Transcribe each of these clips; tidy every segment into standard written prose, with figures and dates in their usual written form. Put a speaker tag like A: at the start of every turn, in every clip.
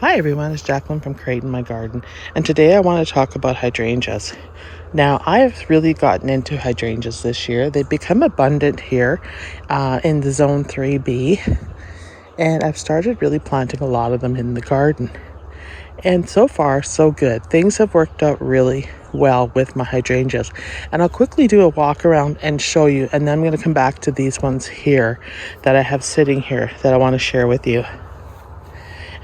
A: Hi everyone, it's Jacqueline from Creating My Garden, and today I want to talk about hydrangeas. Now, I've really gotten into hydrangeas this year. They've become abundant here in the Zone 3B, and I've started really planting a lot of them in the garden. And so far, so good. Things have worked out really well with my hydrangeas. And I'll quickly do a walk around and show you, and then I'm going to come back to these ones here that I have sitting here that I want to share with you.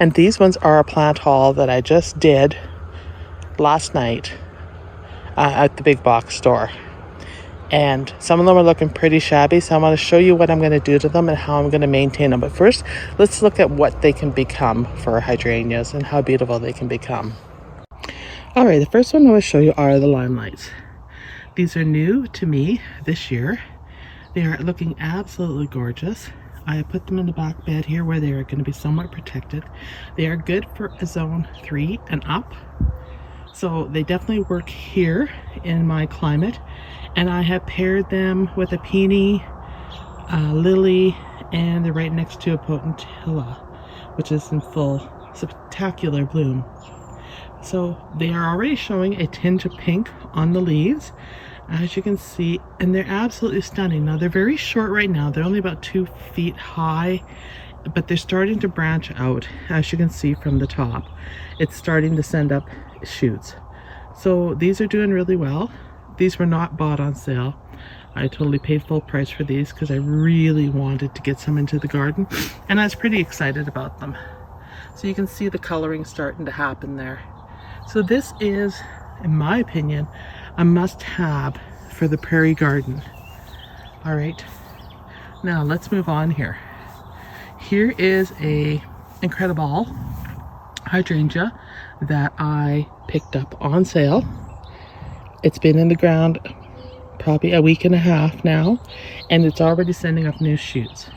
A: And these ones are a plant haul that I just did last night at the big box store. And some of them are looking pretty shabby, so I want to show you what I'm going to do to them and how I'm going to maintain them. But first, let's look at what they can become for hydrangeas and how beautiful they can become. All right, the first one I want to show you are the Limelights. These are new to me this year. They are looking absolutely gorgeous. I put them in the back bed here where they are going to be somewhat protected. They are good for a zone 3 and up. So they definitely work here in my climate. And I have paired them with a peony, lily, and they're right next to a potentilla, which is in full spectacular bloom. So they are already showing a tinge of pink on the leaves, as you can see, and they're absolutely stunning. Now they're very short right now. They're only about 2 feet high, but they're starting to branch out, as you can see from the top. It's starting to send up shoots. So these are doing really well. These were not bought on sale. I totally paid full price for these because I really wanted to get some into the garden, and I was pretty excited about them. So you can see the coloring starting to happen there. So this is, in my opinion, a must-have for the prairie garden. All right, now let's move on here. Here is a Incrediball hydrangea that I picked up on sale. It's been in the ground probably a week and a half now, and it's already sending up new shoots.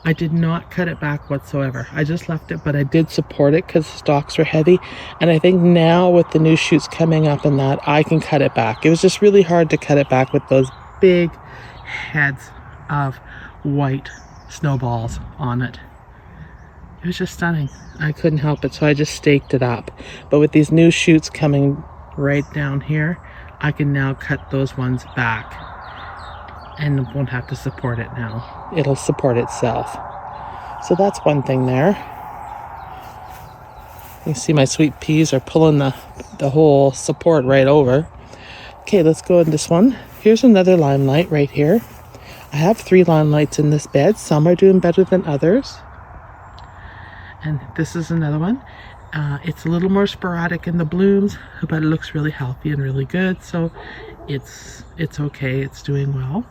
A: I did not cut it back whatsoever. I just left it, but I did support it because the stalks were heavy. And I think now with the new shoots coming up and that, I can cut it back. It was just really hard to cut it back with those big heads of white snowballs on it. It was just stunning. I couldn't help it, so I just staked it up. But with these new shoots coming right down here, I can now cut those ones back and won't have to support it now. It'll support itself. So that's one thing there. You see my sweet peas are pulling the whole support right over. Okay, let's go in this one. Here's another Limelight right here. I have 3 Limelights in this bed. Some are doing better than others. And this is another one. It's a little more sporadic in the blooms, but it looks really healthy and really good. So it's okay. It's doing well.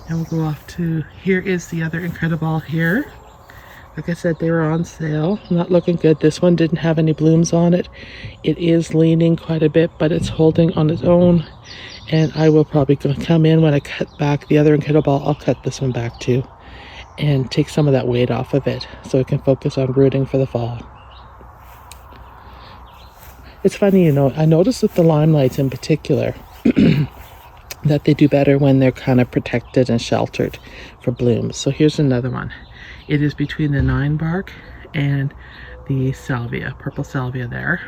A: And we'll go off to, here is the other Incrediball here. Like I said, they were on sale. Not looking good. This one didn't have any blooms on it. It is leaning quite a bit, but it's holding on its own. And I will probably come in when I cut back the other Incrediball. I'll cut this one back too and take some of that weight off of it so it can focus on rooting for the fall. It's funny, you know, I noticed with the Limelights in particular that they do better when they're kind of protected and sheltered for blooms. So here's another one. It is between the 9 bark and the salvia, purple salvia there.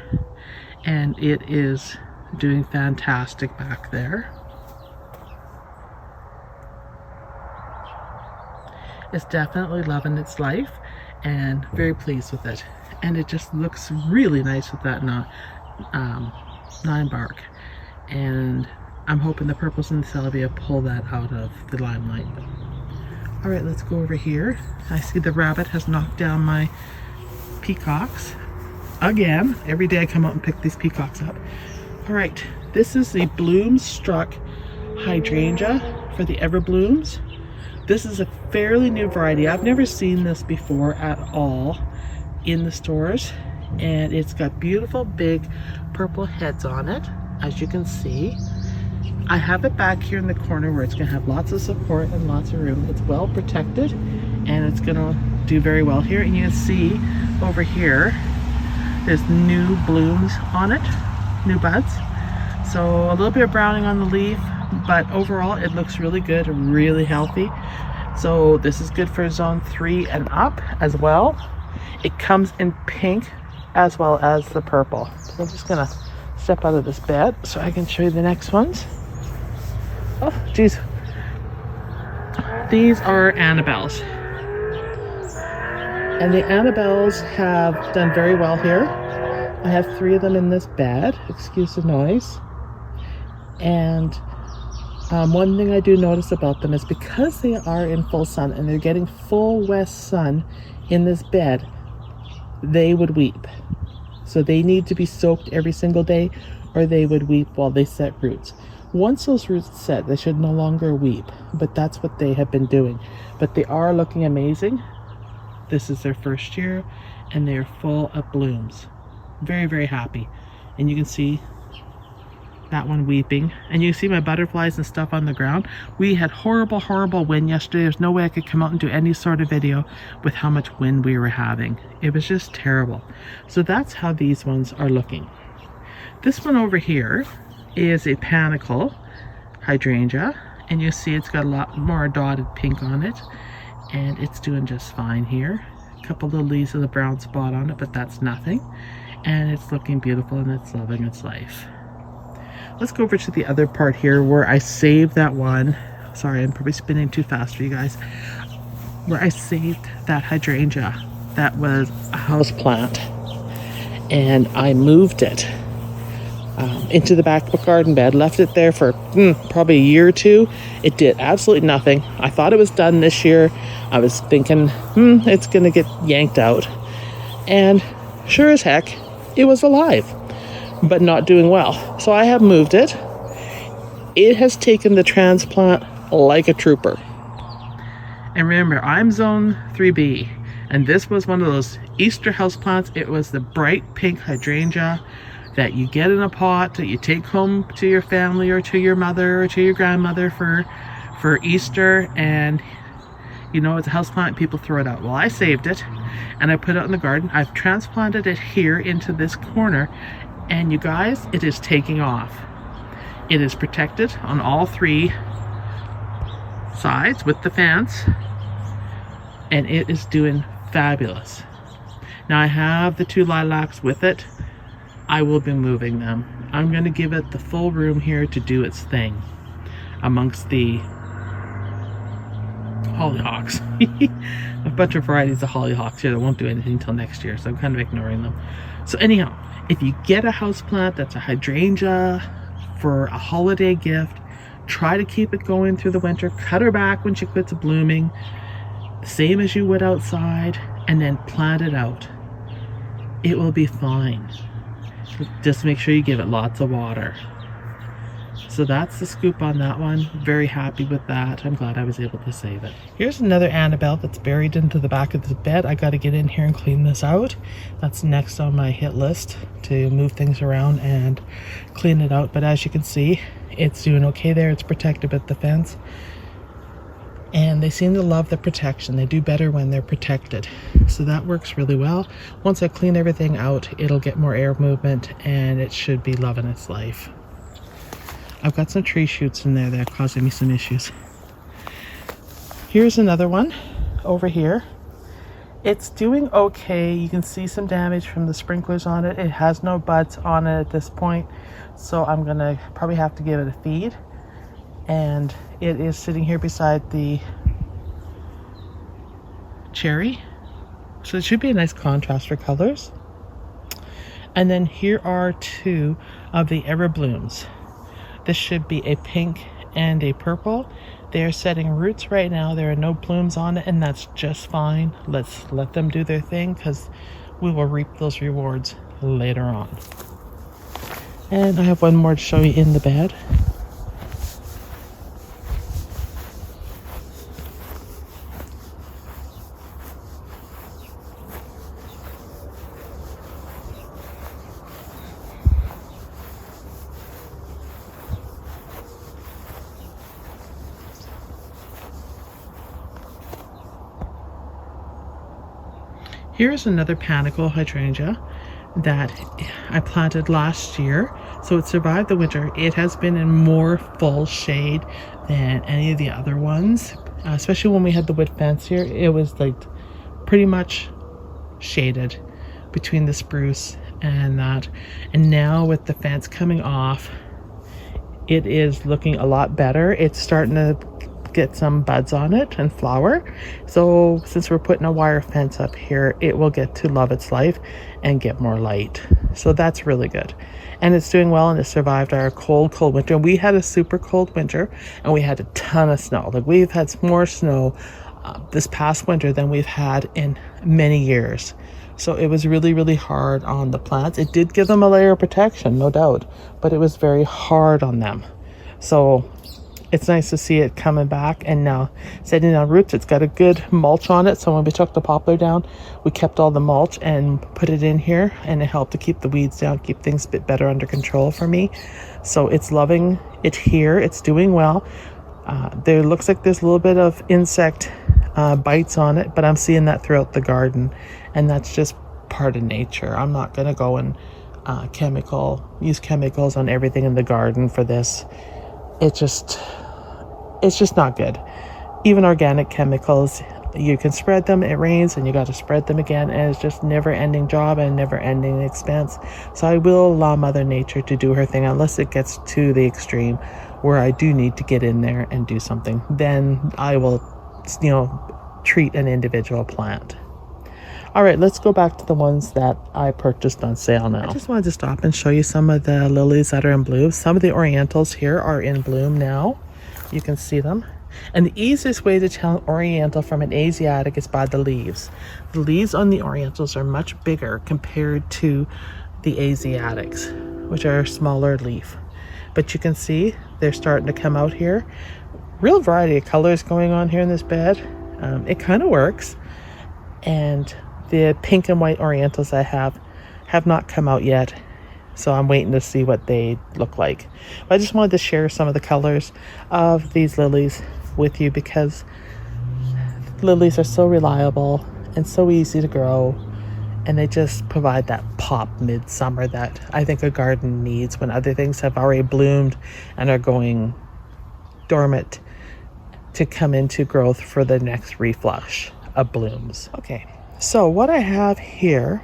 A: And it is doing fantastic back there. It's definitely loving its life and very pleased with it. And it just looks really nice with that 9 bark. And I'm hoping the purples and the salvia pull that out of the Limelight. All right, let's go over here. I see the rabbit has knocked down my peacocks again. Every day I come out and pick these peacocks up. All right, this is the Bloomstruck hydrangea for the Everblooms. This is a fairly new variety. I've never seen this before at all in the stores, and it's got beautiful big purple heads on it, as you can see. I have it back here in the corner where it's going to have lots of support and lots of room. It's well protected, and it's going to do very well here. And you can see over here there's new blooms on it, new buds. So a little bit of browning on the leaf, but overall it looks really good and really healthy. So this is good for zone 3 and up as well. It comes in pink as well as the purple. So I'm just gonna step out of this bed so I can show you the next ones. Oh, geez. These are Annabelles. And the Annabelles have done very well here. I have 3 of them in this bed. Excuse the noise. And one thing I do notice about them is because they are in full sun and they're getting full west sun in this bed, they would weep. So they need to be soaked every single day or they would weep while they set roots. Once those roots set, they should no longer weep, but that's what they have been doing. But they are looking amazing. This is their first year and they're full of blooms. Very, very happy. And you can see that one weeping, and you see my butterflies and stuff on the ground. We had horrible wind yesterday. There's no way I could come out and do any sort of video with how much wind we were having. It was just terrible. So that's how these ones are looking. This one over here is a panicle hydrangea, and you see it's got a lot more dotted pink on it, and it's doing just fine here. A couple little leaves of the brown spot on it, but that's nothing, and it's looking beautiful and it's loving its life. Let's go over to the other part here where I saved that one. Sorry, I'm probably spinning too fast for you guys. Where I saved that hydrangea. That was a house plant. And I moved it into the back garden bed. Left it there for probably a year or two. It did absolutely nothing. I thought it was done this year. I was thinking, it's going to get yanked out. And sure as heck, it was alive, but not doing well. So I have moved it. It has taken the transplant like a trooper. And remember, I'm zone 3B, and this was one of those Easter houseplants. It was the bright pink hydrangea that you get in a pot that you take home to your family or to your mother or to your grandmother for Easter, and you know, it's a houseplant, people throw it out. Well, I saved it and I put it in the garden. I've transplanted it here into this corner, and you guys, it is taking off. It is protected on all 3 sides with the fence, and it is doing fabulous. Now I have the 2 lilacs with it. I will be moving them. I'm going to give it the full room here to do its thing amongst the hollyhocks. A bunch of varieties of hollyhocks here that won't do anything until next year, so I'm kind of ignoring them. So anyhow, if you get a houseplant that's a hydrangea for a holiday gift, try to keep it going through the winter. Cut her back when she quits blooming, same as you would outside, and then plant it out. It will be fine. Just make sure you give it lots of water. So that's the scoop on that one. Very happy with that. I'm glad I was able to save it. Here's another Annabelle that's buried into the back of the bed. I got to get in here and clean this out. That's next on my hit list, to move things around and clean it out. But as you can see, it's doing okay there. It's protected with the fence. And they seem to love the protection. They do better when they're protected. So that works really well. Once I clean everything out, it'll get more air movement and it should be loving its life. I've got some tree shoots in there that are causing me some issues. Here's another one over here. It's doing okay. You can see some damage from the sprinklers on it. It has no buds on it at this point, so I'm gonna probably have to give it a feed. And it is sitting here beside the cherry, so it should be a nice contrast for colors. And then here are 2 of the ever blooms. This should be a pink and a purple. They are setting roots right now. There are no blooms on it, and that's just fine. Let's let them do their thing, because we will reap those rewards later on. And I have one more to show you in the bed. Here's another panicle hydrangea that I planted last year, so it survived the winter. It has been in more full shade than any of the other ones, especially when we had the wood fence here. It was like pretty much shaded, between the spruce and that. And now with the fence coming off, it is looking a lot better. It's starting to get some buds on it and flower. So since we're putting a wire fence up here, it will get to love its life and get more light. So that's really good. And it's doing well, and it survived our cold winter. We had a super cold winter, and we had a ton of snow. Like, we've had more snow this past winter than we've had in many years. So it was really, really hard on the plants. It did give them a layer of protection, no doubt, but it was very hard on them. So it's nice to see it coming back and now setting down roots. It's got a good mulch on it. So when we took the poplar down, we kept all the mulch and put it in here, and it helped to keep the weeds down, keep things a bit better under control for me. So it's loving it here. It's doing well. There looks like there's a little bit of insect bites on it, but I'm seeing that throughout the garden, and that's just part of nature. I'm not going to go and use chemicals on everything in the garden for this. It's just not good. Even organic chemicals, you can spread them, it rains and you got to spread them again, and it's just never ending job and never ending expense. So I will allow Mother Nature to do her thing unless it gets to the extreme where I do need to get in there and do something. Then I will, treat an individual plant. All right, let's go back to the ones that I purchased on sale now. I just wanted to stop and show you some of the lilies that are in bloom. Some of the orientals here are in bloom now. You can see them. And the easiest way to tell an oriental from an Asiatic is by the leaves. The leaves on the orientals are much bigger compared to the Asiatics, which are a smaller leaf. But you can see they're starting to come out here. Real variety of colors going on here in this bed. It kind of works. And the pink and white orientals I have not come out yet, so I'm waiting to see what they look like. But I just wanted to share some of the colors of these lilies with you, because lilies are so reliable and so easy to grow, and they just provide that pop midsummer that I think a garden needs when other things have already bloomed and are going dormant, to come into growth for the next reflush of blooms. Okay, so what I have here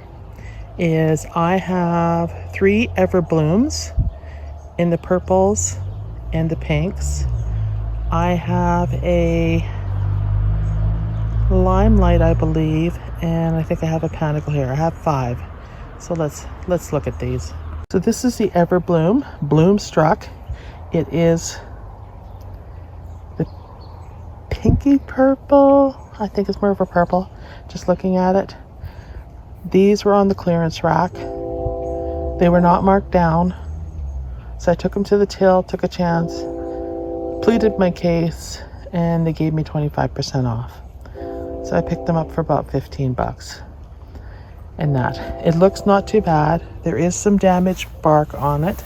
A: is I have 3 everblooms in the purples and the pinks. I have a Limelight, I believe, and I think I have a panicle here. I have 5. So let's look at these. So this is the everbloom, Bloomstruck. It is the pinky purple. I think it's more of a purple, just looking at it. These were on the clearance rack. They were not marked down, so I took them to the till, took a chance, pleaded my case, and they gave me 25% off. So I picked them up for about 15 bucks. And that, it looks not too bad. There is some damaged bark on it.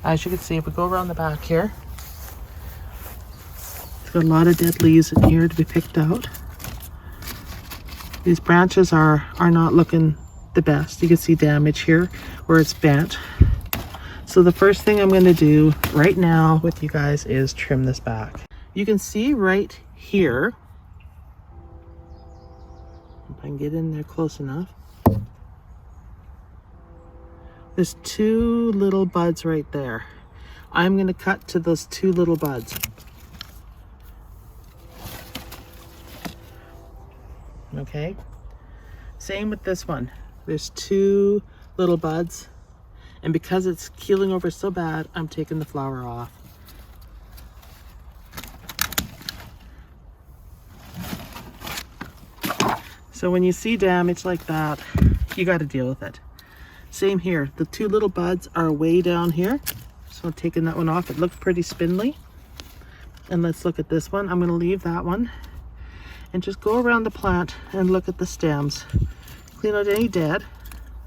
A: As you can see, if we go around the back here, it's got a lot of dead leaves in here to be picked out. These branches are not looking the best. You can see damage here where it's bent. So the first thing I'm going to do right now with you guys is trim this back. You can see right here, if I can get in there close enough, there's 2 little buds right there. I'm going to cut to those 2 little buds. Okay, same with this one. There's 2 little buds, and because it's keeling over so bad, I'm taking the flower off. So when you see damage like that, you got to deal with it. Same here, the 2 little buds are way down here, so I'm taking that one off. It looks pretty spindly. And let's look at this one. I'm going to leave that one and just go around the plant and look at the stems. Clean out any dead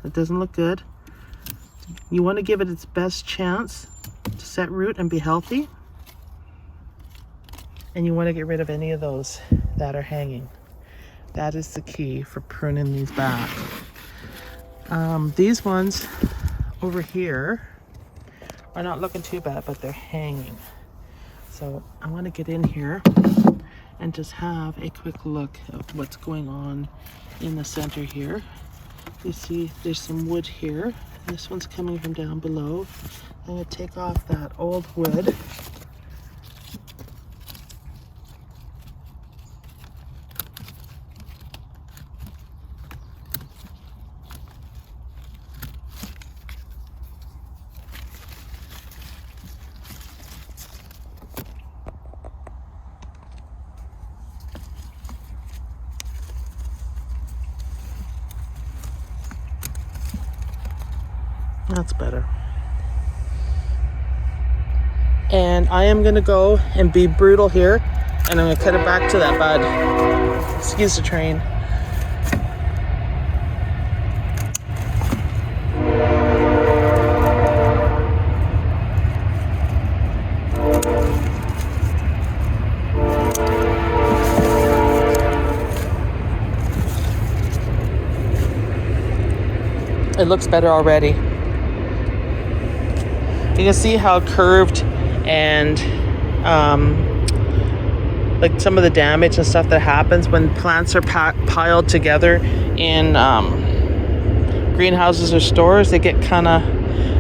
A: that doesn't look good. You want to give it its best chance to set root and be healthy, and you want to get rid of any of those that are hanging. That is the key for pruning these back. These ones over here are not looking too bad, but they're hanging. So I want to get in here and just have a quick look at what's going on in the center here. You see there's some wood here. This one's coming from down below. I'm going to take off that old wood. That's better. And I am going to go and be brutal here, and I'm going to cut it back to that bud. Excuse the train. It looks better already. You can see how curved and like some of the damage and stuff that happens when plants are piled together in greenhouses or stores. They get kind of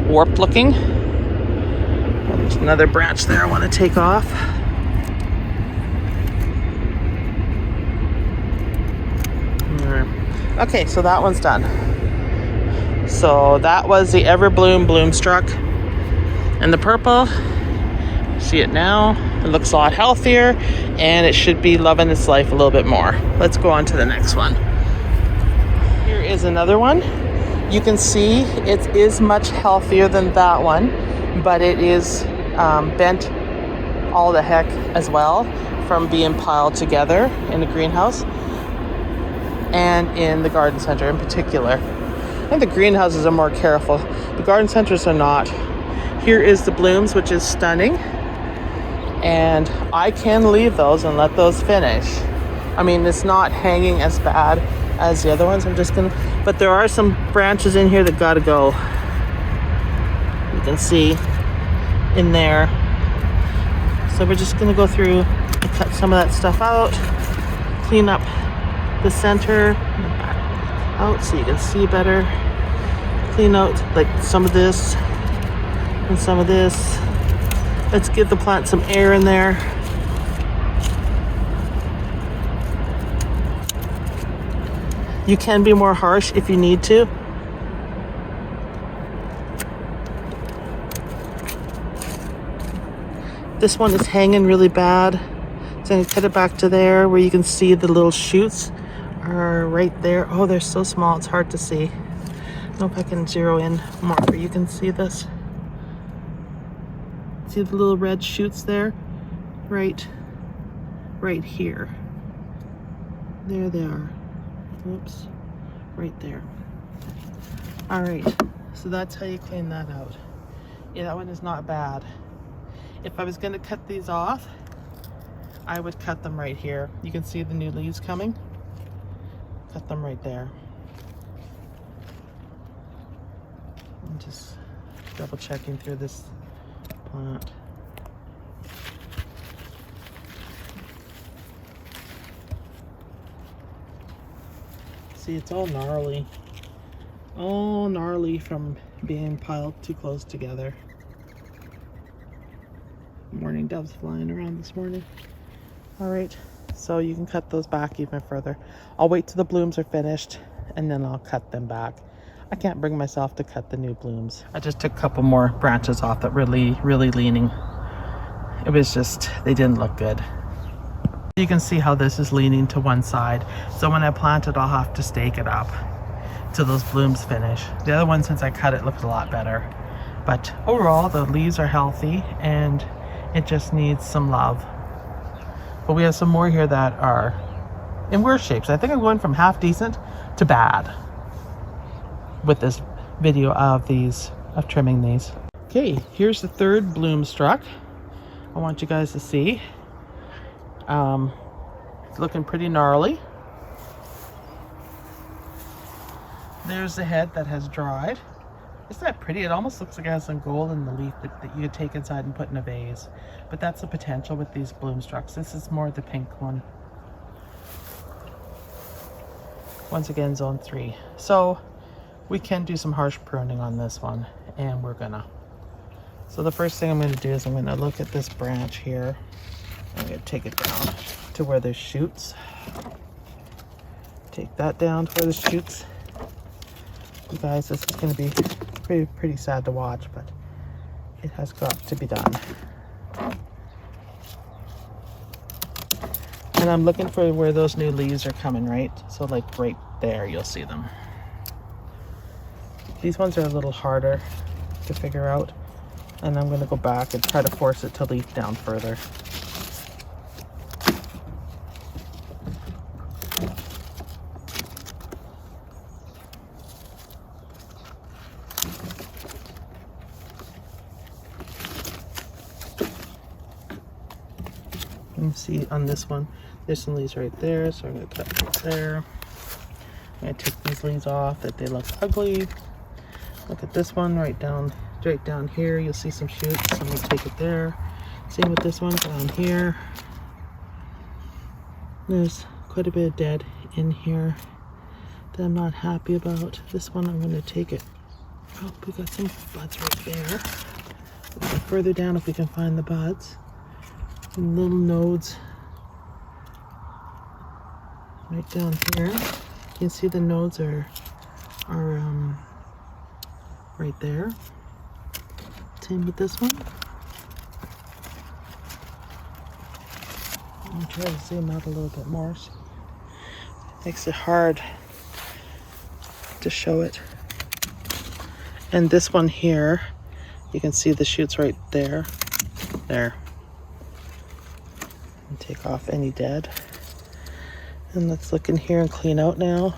A: warped looking. There's another branch there I want to take off. Okay, so that one's done. So that was the Everbloom Bloomstruck. And the purple, see it now, it looks a lot healthier and it should be loving its life a little bit more. Let's go on to the next one. Here is another one. You can see it is much healthier than that one, but it is bent all the heck as well from being piled together in the greenhouse and in the garden center in particular. I think the greenhouses are more careful. The garden centers are not. Here is the blooms, which is stunning. And I can leave those and let those finish. I mean, it's not hanging as bad as the other ones. I'm just gonna, but there are some branches in here that gotta go. You can see in there. So we're just gonna go through and cut some of that stuff out, clean up the center out so you can see better. Clean out like some of this and some of this. Let's give the plant some air in there. You can be more harsh if you need to. This one is hanging really bad. So I'm gonna cut it back to there where you can see the little shoots are right there. Oh, they're so small, it's hard to see. I don't know if I can zero in more where you can see this. See the little red shoots there? Right here. There they are. Whoops. Right there. All right, so that's how you clean that out. Yeah, that one is not bad. If I was gonna cut these off, I would cut them right here. You can see the new leaves coming. Cut them right there. I'm just double checking through this plant. See, it's all gnarly. All gnarly from being piled too close together. Morning doves flying around this morning. All right, so you can cut those back even further. I'll wait till the blooms are finished and then I'll cut them back. I can't bring myself to cut the new blooms. I just took a couple more branches off that were really leaning. It was just, they didn't look good. You can see how this is leaning to one side. So when I plant it, I'll have to stake it up till those blooms finish. The other one, since I cut it, looks a lot better. But overall, the leaves are healthy and it just needs some love. But we have some more here that are in worse shapes. I think I'm going from half decent to bad with this video of trimming these. Okay, here's the third Bloomstruck. I want you guys to see. It's looking pretty gnarly. There's the head that has dried. Isn't that pretty? It almost looks like it has some gold in the leaf that you could take inside and put in a vase. But that's the potential with these Bloomstrucks. This is more the pink one. Once again, zone 3. So we can do some harsh pruning on this one, and we're gonna. So the first thing I'm gonna do is I'm gonna look at this branch here. I'm gonna take it down to where there's shoots. Take that down to where there's shoots. You guys, this is gonna be pretty sad to watch, but it has got to be done. And I'm looking for where those new leaves are coming, right? So like right there, you'll see them. These ones are a little harder to figure out. And I'm gonna go back and try to force it to leaf down further. You can see on this one, there's some leaves right there, so I'm going to cut right there. I'm going to take these leaves off that they look ugly. Look at this one right down here. You'll see some shoots. So I'm going to take it there. Same with this one down here. There's quite a bit of dead in here that I'm not happy about. This one I'm going to take it. Oh, we got some buds right there. We'll go further down if we can find the buds. And little nodes right down here. You can see the nodes are right there. Same with this one. I'm gonna try to zoom out a little bit more. So it makes it hard to show it. And this one here, you can see the shoots right there. There. And take off any dead. And let's look in here and clean out now.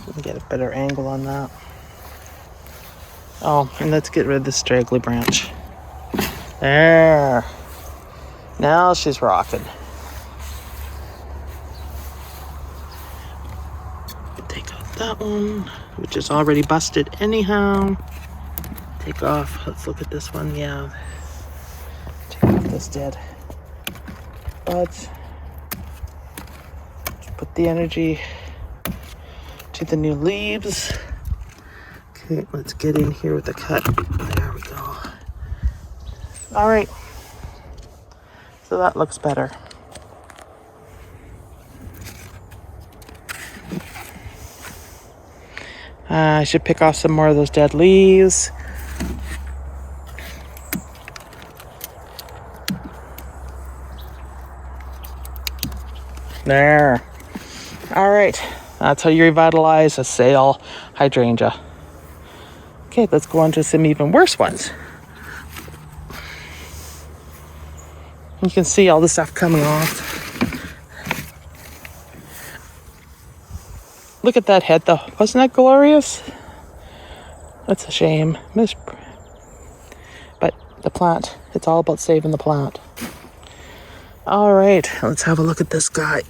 A: We can get a better angle on that. Oh, and let's get rid of this straggly branch. There. Now she's rocking. Take out that one, which is already busted anyhow. Take off, let's look at this one, yeah. Take off this dead buds. Put the energy to the new leaves. Okay, let's get in here with the cut. There we go. All right. So that looks better. I should pick off some more of those dead leaves. There. All right. That's how you revitalize a sale hydrangea. Okay, let's go on to some even worse ones. You can see all the stuff coming off. Look at that head though. Wasn't that glorious? That's a shame. But the plant, it's all about saving the plant. All right, let's have a look at this guy.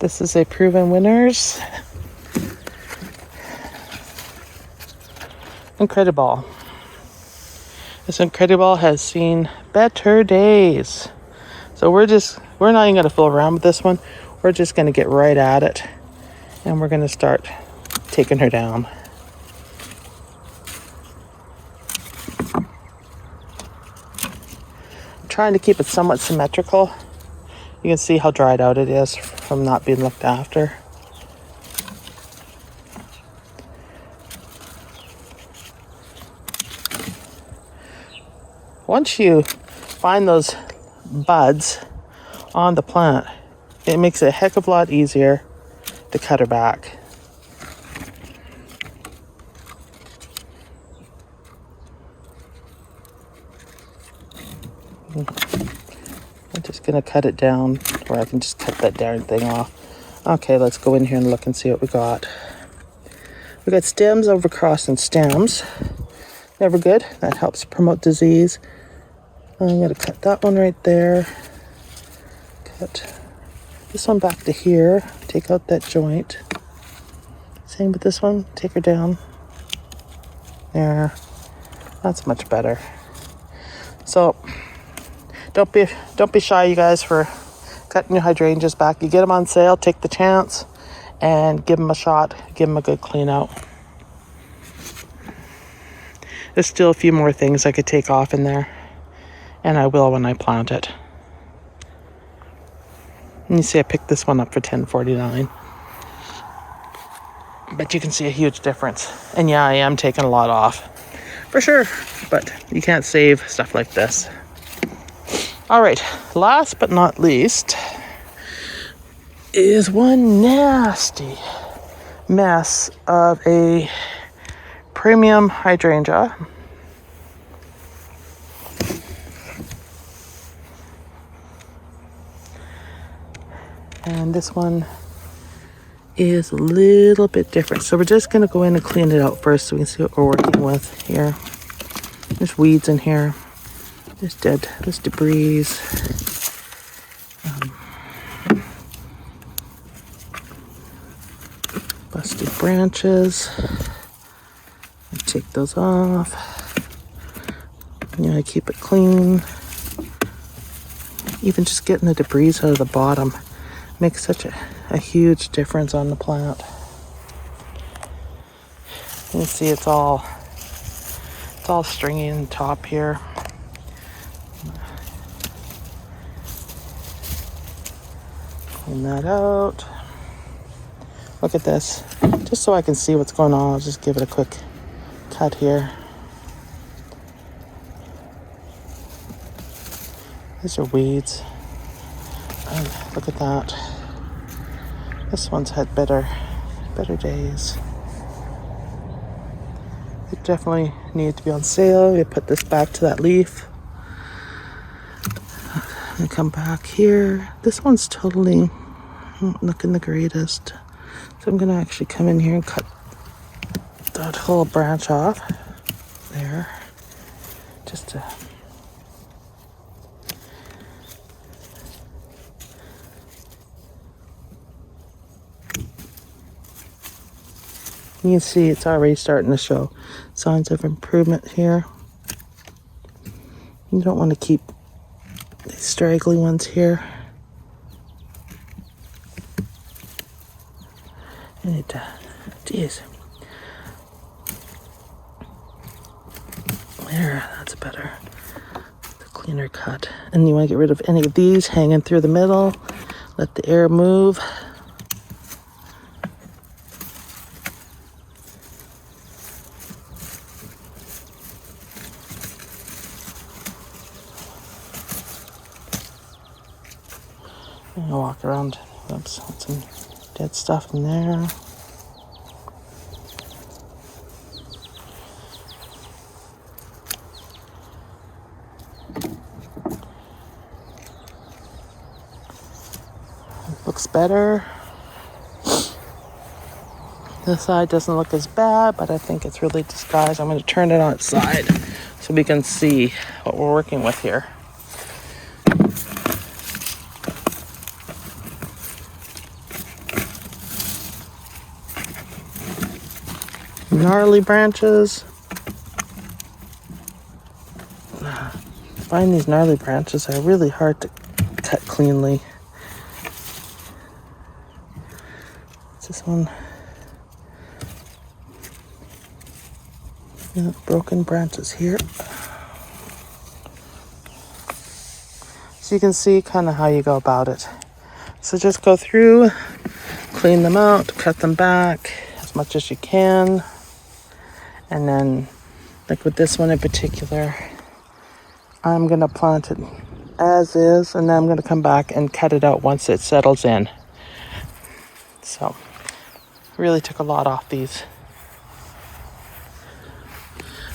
A: This is a proven winners. Incrediball. This Incrediball has seen better days. So we're not even gonna fool around with this one. We're just gonna get right at it. And we're gonna start taking her down. I'm trying to keep it somewhat symmetrical. You can see how dried out it is from not being looked after. Once you find those buds on the plant, it makes it a heck of a lot easier to cut her back. I'm just gonna cut it down where I can just cut that darn thing off. Okay, let's go in here and look and see what we got. We got stems over crossing stems. Never good. That helps promote disease. I'm gonna cut that one right there. Cut this one back to here. Take out that joint. Same with this one. Take her down. There. That's much better. So don't be shy, you guys, for cutting your hydrangeas back. You get them on sale, take the chance and give them a shot. Give them a good clean out. There's still a few more things I could take off in there, and I will when I plant it. And you see I picked this one up for $10.49. But you can see a huge difference. And yeah, I am taking a lot off. For sure. But you can't save stuff like this. Alright, last but not least is one nasty mess of a premium hydrangea. And this one is a little bit different. So we're just going to go in and clean it out first so we can see what we're working with here. There's weeds in here. There's debris. Busted branches. Take those off. I keep it clean. Even just getting the debris out of the bottom makes such a huge difference on the plant. You can see it's all stringy in the top here. Clean that out. Look at this. Just so I can see what's going on, I'll just give it a quick cut here. These are weeds. And look at that. This one's had better days. It definitely needed to be on sale. We put this back to that leaf. And come back here. This one's totally not looking the greatest. So I'm gonna actually come in here and cut that whole branch off there. Just to you can see it's already starting to show signs of improvement here. You don't want to keep these straggly ones here. And geez. There, that's better. The cleaner cut. And you want to get rid of any of these hanging through the middle. Let the air move. I'll walk around. Oops, that's some dead stuff in there. Looks better. This side doesn't look as bad, but I think it's really disguised. I'm going to turn it on its side so we can see what we're working with here. Gnarly branches. Find these gnarly branches are really hard to cut cleanly. It's this one. Yeah, broken branches here. So you can see kind of how you go about it. So just go through, clean them out, cut them back as much as you can. And then, like with this one in particular, I'm going to plant it as is, and then I'm going to come back and cut it out once it settles in. So, really took a lot off these.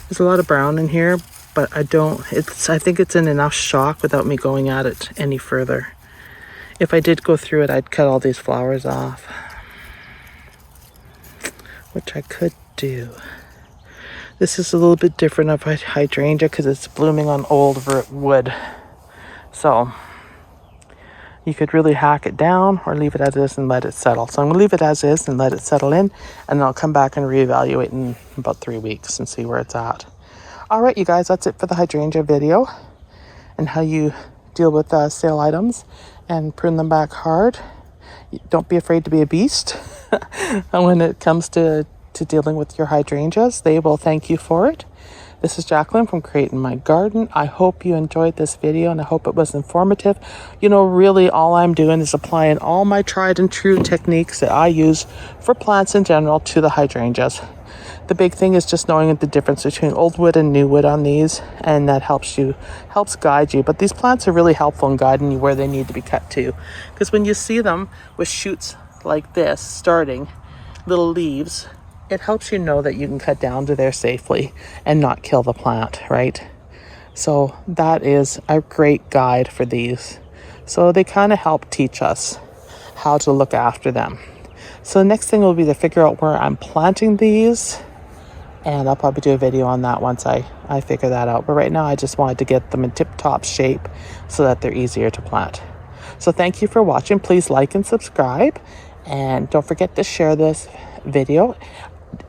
A: There's a lot of brown in here, but I think it's in enough shock without me going at it any further. If I did go through it, I'd cut all these flowers off, which I could do. This is a little bit different of hydrangea because it's blooming on old wood. So, You could really hack it down or leave it as is and let it settle. So I'm going to leave it as is and let it settle in, and then I'll come back and reevaluate in about 3 weeks and see where it's at. All right, you guys, that's it for the hydrangea video and how you deal with sale items and prune them back hard. Don't be afraid to be a beast when it comes to dealing with your hydrangeas. They will thank you for it. This is Jacqueline from Creating My Garden. I hope you enjoyed this video and I hope it was informative. You know, really all I'm doing is applying all my tried and true techniques that I use for plants in general to the hydrangeas. The big thing is just knowing the difference between old wood and new wood on these, and that helps guide you. But these plants are really helpful in guiding you where they need to be cut to. Because when you see them with shoots like this starting, little leaves, it helps you know that you can cut down to there safely and not kill the plant, right? So that is a great guide for these. So they kind of help teach us how to look after them. So the next thing will be to figure out where I'm planting these, and I'll probably do a video on that once I figure that out. But right now I just wanted to get them in tip-top shape so that they're easier to plant. So thank you for watching. Please like and subscribe, and don't forget to share this video.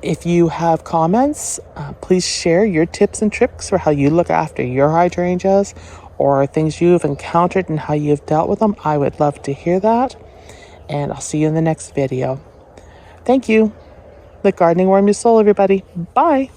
A: If you have comments, please share your tips and tricks for how you look after your hydrangeas or things you've encountered and how you've dealt with them. I would love to hear that, and I'll see you in the next video. Thank you. Let gardening warm your soul, everybody. Bye.